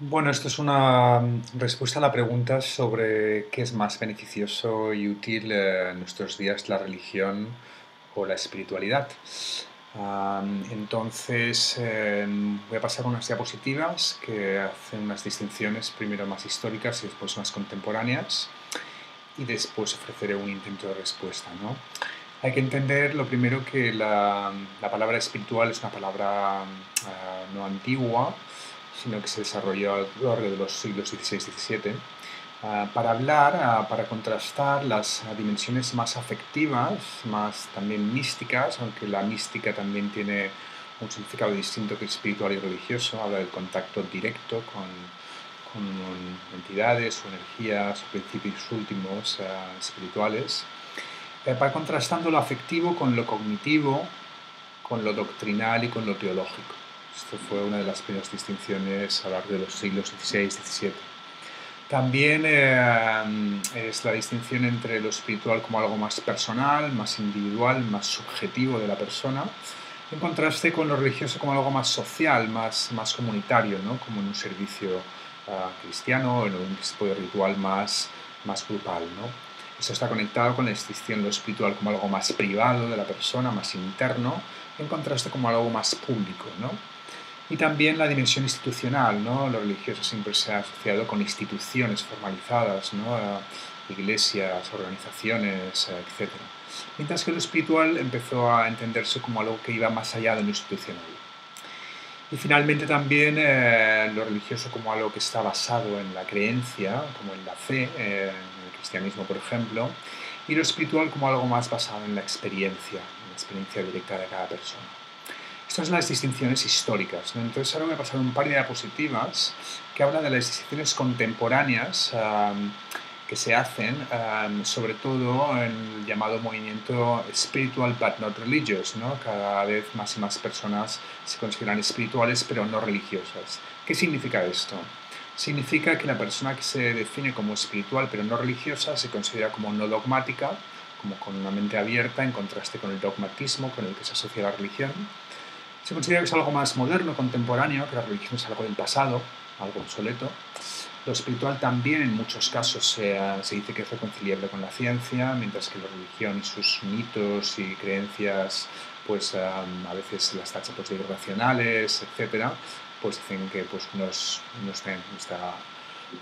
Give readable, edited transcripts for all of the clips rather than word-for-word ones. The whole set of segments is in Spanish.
Bueno, esto es una respuesta a la pregunta sobre qué es más beneficioso y útil en nuestros días, la religión o la espiritualidad. Voy a pasar unas diapositivas que hacen unas distinciones, primero más históricas y después más contemporáneas, y después ofreceré un intento de respuesta, ¿no? Hay que entender lo primero que la palabra espiritual es una palabra no antigua, sino que se desarrolló a lo largo de los siglos XVI-XVII, para hablar, para contrastar las dimensiones más afectivas, más también místicas, aunque la mística también tiene un significado distinto que el espiritual y religioso, habla del contacto directo con entidades o energías o principios últimos espirituales, para contrastando lo afectivo con lo cognitivo, con lo doctrinal y con lo teológico. Esto fue una de las primeras distinciones a lo largo de los siglos XVI-XVII. También es la distinción entre lo espiritual como algo más personal, más individual, más subjetivo de la persona, en contraste con lo religioso como algo más social, más comunitario, ¿no? Como en un servicio cristiano, en un tipo de ritual más grupal, ¿no? Eso está conectado con la distinción de lo espiritual como algo más privado de la persona, más interno, en contraste como algo más público, ¿no? Y también la dimensión institucional, ¿no? Lo religioso siempre se ha asociado con instituciones formalizadas, ¿no? Iglesias, organizaciones, etcétera. Mientras que lo espiritual empezó a entenderse como algo que iba más allá de lo institucional. Y finalmente también lo religioso como algo que está basado en la creencia, como en la fe, en el cristianismo por ejemplo, y lo espiritual como algo más basado en la experiencia directa de cada persona. Estas son las distinciones históricas, ¿no? Entonces ahora voy a pasar un par de diapositivas que hablan de las distinciones contemporáneas que se hacen, sobre todo en el llamado movimiento spiritual but not religious, ¿no? Cada vez más y más personas se consideran espirituales pero no religiosas. ¿Qué significa esto? Significa que la persona que se define como espiritual pero no religiosa se considera como no dogmática, como con una mente abierta, en contraste con el dogmatismo con el que se asocia la religión. Se considera que es algo más moderno, contemporáneo, que la religión es algo del pasado, algo obsoleto. Lo espiritual también en muchos casos se dice que es reconciliable con la ciencia, mientras que la religión y sus mitos y creencias pues a veces las tacha pues, de irracionales, etc. Pues dicen que pues,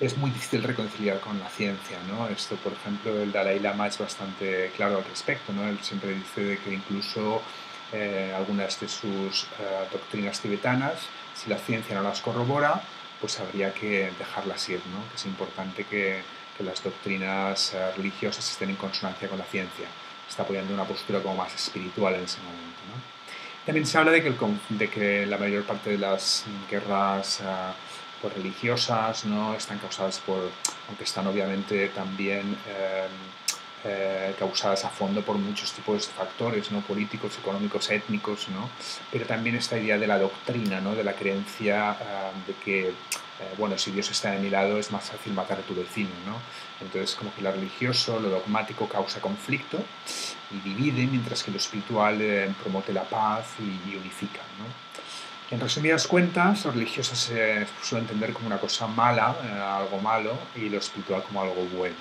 es muy difícil reconciliar con la ciencia, ¿no? Esto, por ejemplo, el Dalai Lama es bastante claro al respecto, ¿no? Él siempre dice de que incluso algunas de sus doctrinas tibetanas, si la ciencia no las corrobora, pues habría que dejarlas ir, ¿no? Que es importante que las doctrinas religiosas estén en consonancia con la ciencia. Está apoyando una postura como más espiritual en ese momento, ¿no? También se habla de que la mayor parte de las guerras pues, religiosas no están causadas por, aunque están obviamente también causadas a fondo por muchos tipos de factores, ¿no? Políticos, económicos, étnicos, ¿no? Pero también esta idea de la doctrina, ¿no? De la creencia de que bueno, si Dios está de mi lado es más fácil matar a tu vecino, ¿no? Entonces como que lo religioso, lo dogmático causa conflicto y divide, mientras que lo espiritual promote la paz y unifica, ¿no? En resumidas cuentas, lo religioso se suele entender como una cosa mala, algo malo, y lo espiritual como algo bueno.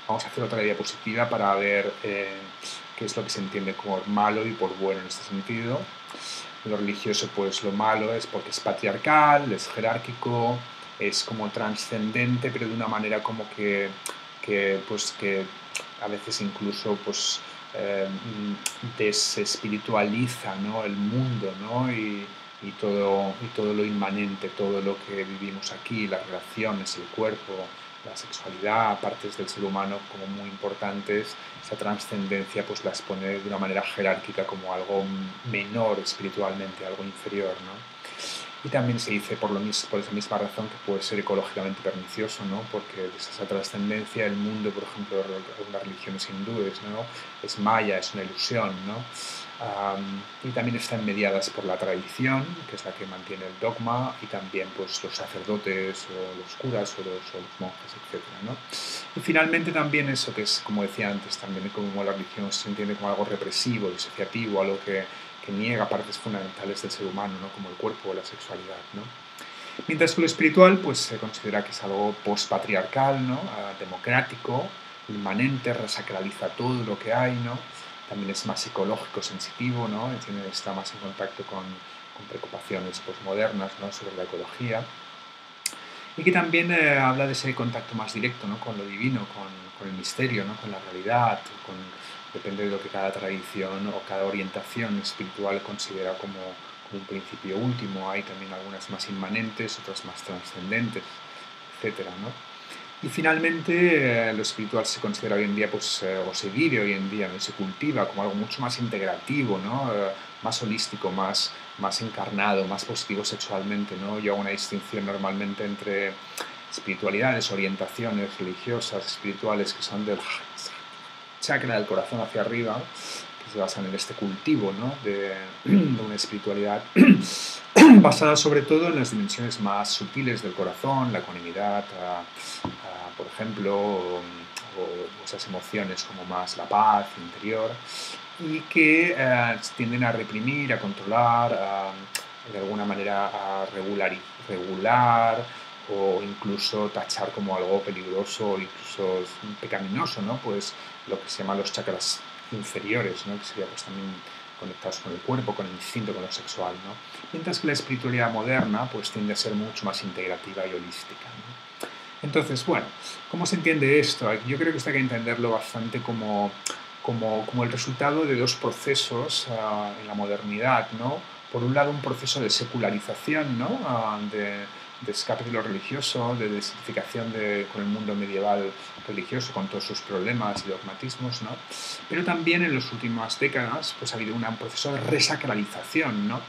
Vamos a hacer otra diapositiva para ver qué es lo que se entiende como malo y por bueno en este sentido. Lo religioso, pues lo malo es porque es patriarcal, es jerárquico, es como trascendente, pero de una manera como pues, que a veces incluso pues, desespiritualiza, ¿no? El mundo, ¿no? Y todo lo inmanente, todo lo que vivimos aquí, las relaciones, el cuerpo, la sexualidad, partes del ser humano como muy importantes, esa trascendencia pues las pone de una manera jerárquica como algo menor espiritualmente, algo inferior, ¿no? Y también se dice por esa misma razón que puede ser ecológicamente pernicioso, ¿no? Porque desde esa trascendencia el mundo, por ejemplo, de algunas religiones hindúes, ¿no? Es maya, es una ilusión, ¿no? Y también están mediadas por la tradición, que es la que mantiene el dogma, y también pues, los sacerdotes o los curas o los monjes, etc., ¿no? Y finalmente también eso que es, como decía antes, también como la religión se entiende como algo represivo, disociativo, algo que niega partes fundamentales del ser humano, ¿no? Como el cuerpo o la sexualidad, ¿no? Mientras que lo espiritual pues, se considera que es algo postpatriarcal, ¿no? Democrático, inmanente, resacraliza todo lo que hay, ¿no? También es más psicológico, sensitivo, ¿no? Está más en contacto con preocupaciones postmodernas, ¿no? Sobre la ecología. Y que también habla de ese contacto más directo, ¿no? Con lo divino, con el misterio, ¿no? Con la realidad, depende de lo que cada tradición o cada orientación espiritual considera como un principio último. Hay también algunas más inmanentes, otras más trascendentes, etcétera, ¿no? Y finalmente lo espiritual se considera hoy en día, pues, o se vive hoy en día, ¿no? Se cultiva como algo mucho más integrativo, ¿no? Más holístico, más encarnado, más positivo sexualmente, ¿no? Yo hago una distinción normalmente entre espiritualidades, orientaciones religiosas, espirituales, que son del chakra del corazón hacia arriba, que se basan en este cultivo, ¿no? de una espiritualidad basada sobre todo en las dimensiones más sutiles del corazón, la ecuanimidad, por ejemplo, o esas emociones como más la paz interior, y que tienden a reprimir, a controlar, de alguna manera a regular o incluso tachar como algo peligroso o incluso pecaminoso, ¿no? Pues lo que se llama los chakras inferiores, ¿no? Que sería pues también conectados con el cuerpo, con el instinto, con lo sexual, ¿no? Mientras que la espiritualidad moderna pues tiende a ser mucho más integrativa y holística, ¿no? Entonces, bueno, ¿cómo se entiende esto? Yo creo que esto hay que entenderlo bastante como el resultado de dos procesos en la modernidad, ¿no? Por un lado, un proceso de secularización, ¿no? De escape de lo religioso, de desidentificación con el mundo medieval religioso, con todos sus problemas y dogmatismos, ¿no? Pero también en las últimas décadas pues, ha habido un proceso de resacralización, ¿no?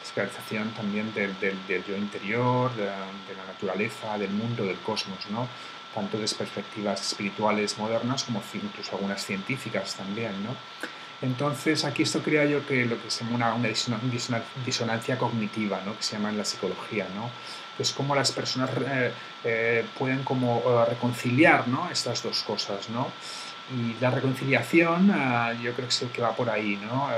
Resacralización también del yo interior, de la naturaleza, del mundo, del cosmos, ¿no? Tanto desde perspectivas espirituales modernas como incluso algunas científicas también, ¿no? Entonces, aquí esto crea yo que lo que se llama una disonancia cognitiva, ¿no? Que se llama en la psicología, ¿no? Es como las personas pueden como reconciliar, ¿no? Estas dos cosas, ¿no? Y la reconciliación yo creo que va por ahí, ¿no?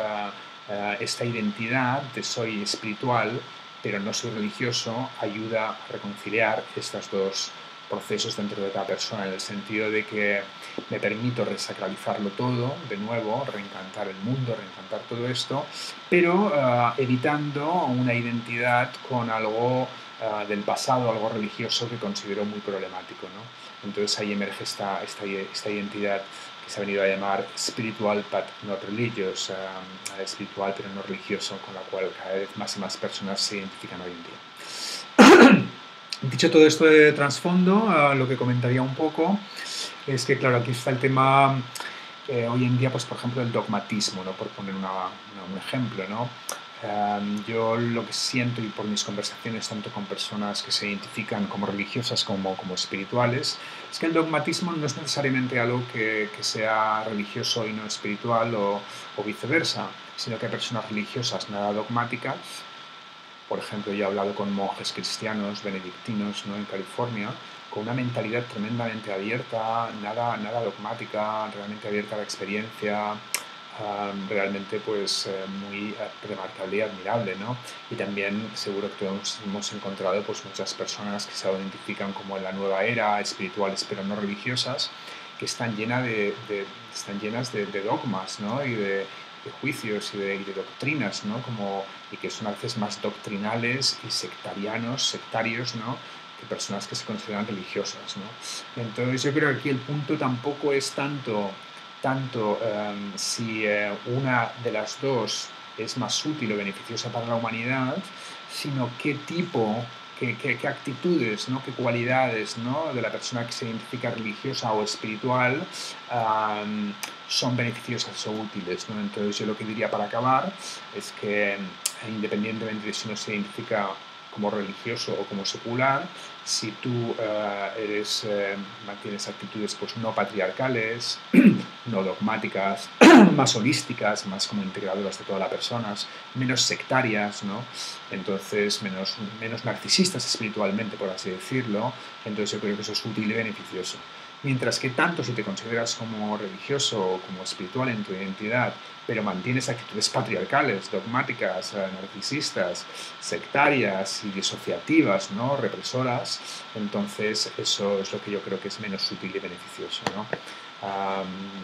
Esta identidad de soy espiritual, pero no soy religioso, ayuda a reconciliar estas dos procesos dentro de cada persona, en el sentido de que me permito resacralizarlo todo, de nuevo, reencantar el mundo, reencantar todo esto, pero evitando una identidad con algo del pasado, algo religioso que considero muy problemático, ¿no? Entonces ahí emerge esta identidad que se ha venido a llamar spiritual but not religious, espiritual pero no religioso, con la cual cada vez más y más personas se identifican hoy en día. Dicho todo esto de trasfondo, lo que comentaría un poco es que, claro, aquí está el tema hoy en día, pues por ejemplo, el dogmatismo, ¿no? Por poner un ejemplo, ¿no? Yo lo que siento, y por mis conversaciones tanto con personas que se identifican como religiosas como espirituales, es que el dogmatismo no es necesariamente algo que sea religioso y no espiritual o viceversa, sino que hay personas religiosas nada dogmáticas. Por ejemplo, yo he hablado con monjes cristianos benedictinos, ¿no? En California, con una mentalidad tremendamente abierta, nada dogmática, realmente abierta a la experiencia, realmente pues muy remarcable y admirable, ¿no? Y también seguro que todos hemos encontrado pues muchas personas que se identifican como en la nueva era, espirituales pero no religiosas, que están llenas de dogmas, ¿no? Y de juicios y de doctrinas, ¿no? Y que son a veces más doctrinales y sectarios, ¿no? Que personas que se consideran religiosas, ¿no? Entonces yo creo que aquí el punto tampoco es tanto si una de las dos es más útil o beneficiosa para la humanidad, sino qué tipo, qué actitudes, ¿no? Qué cualidades, ¿no? De la persona que se identifica religiosa o espiritual son beneficiosas o útiles, ¿no? Entonces yo lo que diría para acabar es que independientemente de si uno se identifica como religioso o como secular, si tú mantienes actitudes pues, no patriarcales, no dogmáticas, más holísticas, más como integradoras de toda la persona, menos sectarias, ¿no? Entonces menos narcisistas espiritualmente, por así decirlo, entonces yo creo que eso es útil y beneficioso. Mientras que tanto si te consideras como religioso o como espiritual en tu identidad, pero mantienes actitudes patriarcales, dogmáticas, narcisistas, sectarias y disociativas, ¿no? Represoras, entonces eso es lo que yo creo que es menos útil y beneficioso, ¿no?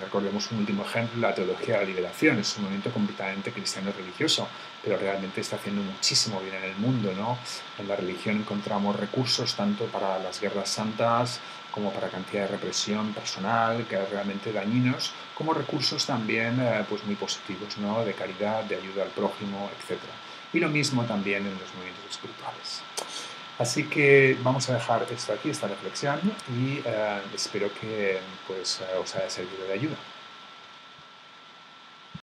Recordemos un último ejemplo, la teología de la liberación. Es un movimiento completamente cristiano religioso, pero realmente está haciendo muchísimo bien en el mundo, ¿no? En la religión encontramos recursos tanto para las guerras santas como para cantidad de represión personal, que es realmente dañinos, como recursos también pues muy positivos, ¿no? De caridad, de ayuda al prójimo, etc. Y lo mismo también en los movimientos espirituales. Así que vamos a dejar esto aquí, esta reflexión, y espero que pues, os haya servido de ayuda.